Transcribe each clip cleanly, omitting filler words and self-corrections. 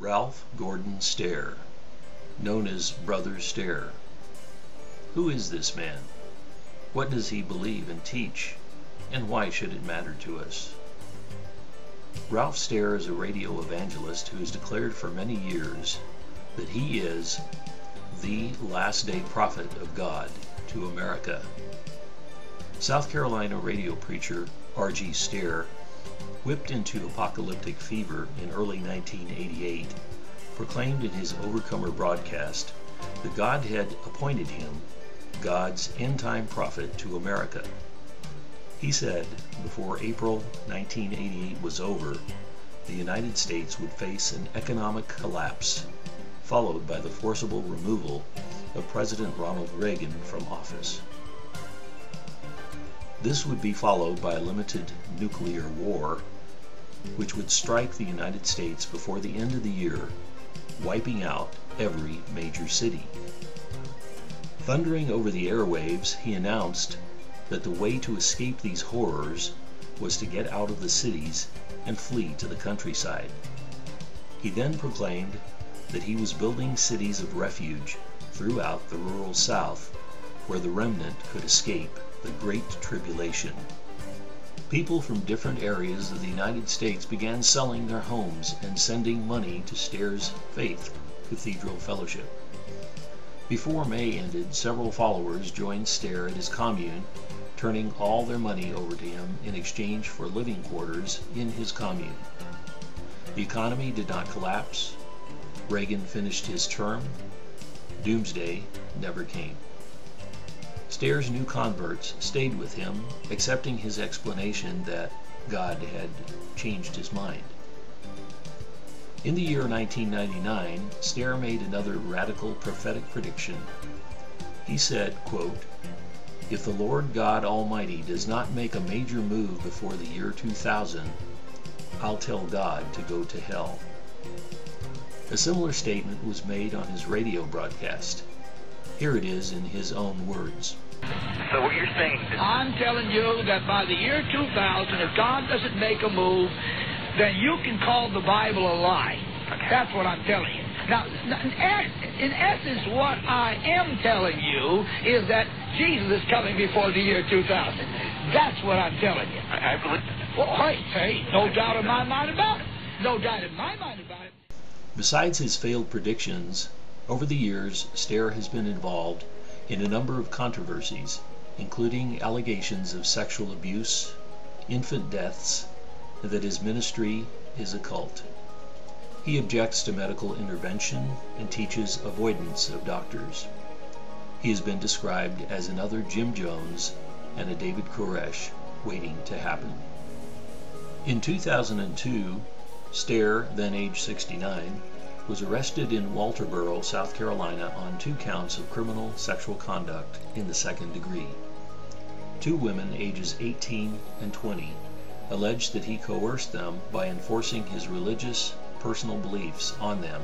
Ralph Gordon Stair, known as Brother Stair. Who is this man? What does he believe and teach? And why should it matter to us? Ralph Stair is a radio evangelist who has declared for many years that he is the last day prophet of God to America. South Carolina radio preacher R.G. Stair, whipped into apocalyptic fever in early 1988, proclaimed in his Overcomer broadcast that God had appointed him God's end-time prophet to America. He said before April 1988 was over, the United States would face an economic collapse, followed by the forcible removal of President Ronald Reagan from office. This would be followed by a limited nuclear war, which would strike the United States before the end of the year, wiping out every major city. Thundering over the airwaves, he announced that the way to escape these horrors was to get out of the cities and flee to the countryside. He then proclaimed that he was building cities of refuge throughout the rural South, where the remnant could escape the Great Tribulation. People from different areas of the United States began selling their homes and sending money to Stair's Faith Cathedral Fellowship. Before May ended, several followers joined Stair at his commune, turning all their money over to him in exchange for living quarters in his commune. The economy did not collapse. Reagan finished his term. Doomsday never came. Stair's new converts stayed with him, accepting his explanation that God had changed his mind. In the year 1999, Stair made another radical prophetic prediction. He said, quote, "If the Lord God Almighty does not make a major move before the year 2000, I'll tell God to go to hell." A similar statement was made on his radio broadcast. Here it is in his own words. So what you're saying is... I'm telling you that by the year 2000, if God doesn't make a move, then you can call the Bible a lie. Okay. That's what I'm telling you. Now, in essence, what I am telling you is that Jesus is coming before the year 2000. That's what I'm telling you. I believe... Well, hey, no doubt in my mind about it. No doubt in my mind about it. Besides his failed predictions, over the years, Stair has been involved in a number of controversies, including allegations of sexual abuse, infant deaths, and that his ministry is a cult. He objects to medical intervention and teaches avoidance of doctors. He has been described as another Jim Jones and a David Koresh waiting to happen. In 2002, Stair, then age 69, was arrested in Walterboro, South Carolina on 2 counts of criminal sexual conduct in the second degree. 2 women ages 18 and 20 alleged that he coerced them by enforcing his religious, personal beliefs on them,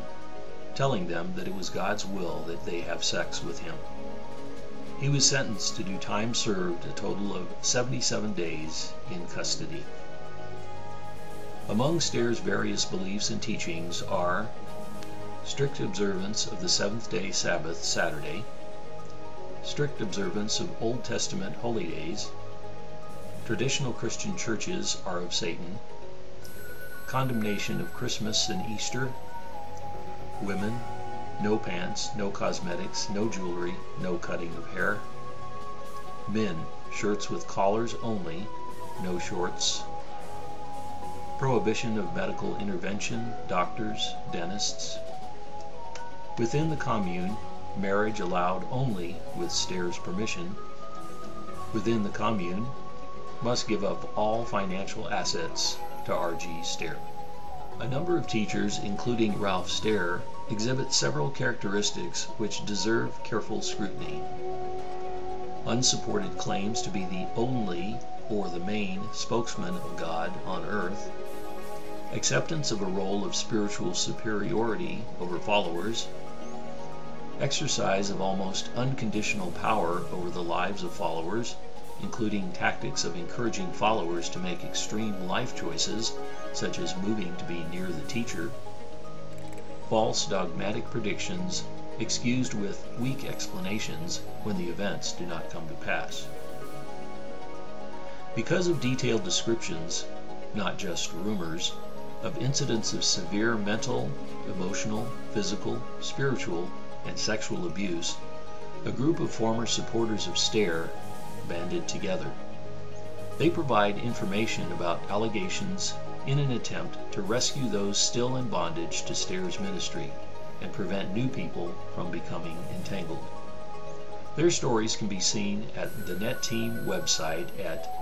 telling them that it was God's will that they have sex with him. He was sentenced to do time served, a total of 77 days in custody. Among Stair's various beliefs and teachings are strict observance of the seventh-day Sabbath Saturday, strict observance of Old Testament holy days, traditional Christian churches are of Satan, condemnation of Christmas and Easter, women, no pants, no cosmetics, no jewelry, no cutting of hair, men, shirts with collars only, no shorts, prohibition of medical intervention, doctors, dentists. Within the commune, marriage allowed only with Stair's permission. Within the commune, must give up all financial assets to R.G. Stair. A number of teachers, including Ralph Stair, exhibit several characteristics which deserve careful scrutiny. Unsupported claims to be the only or the main spokesman of God on earth, acceptance of a role of spiritual superiority over followers, exercise of almost unconditional power over the lives of followers, including tactics of encouraging followers to make extreme life choices, such as moving to be near the teacher, false dogmatic predictions excused with weak explanations when the events do not come to pass. Because of detailed descriptions, not just rumors, of incidents of severe mental, emotional, physical, spiritual, and sexual abuse, a group of former supporters of Stair banded together. They provide information about allegations in an attempt to rescue those still in bondage to Stair's ministry and prevent new people from becoming entangled. Their stories can be seen at the Net Team website at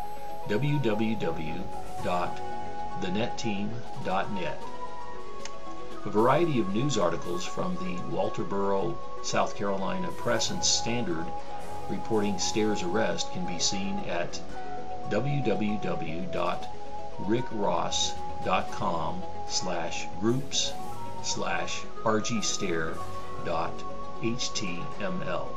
www.thenetteam.net. A variety of news articles from the Walterboro, South Carolina Press and Standard reporting Stair's arrest can be seen at www.rickross.com/groups/rgstair.html.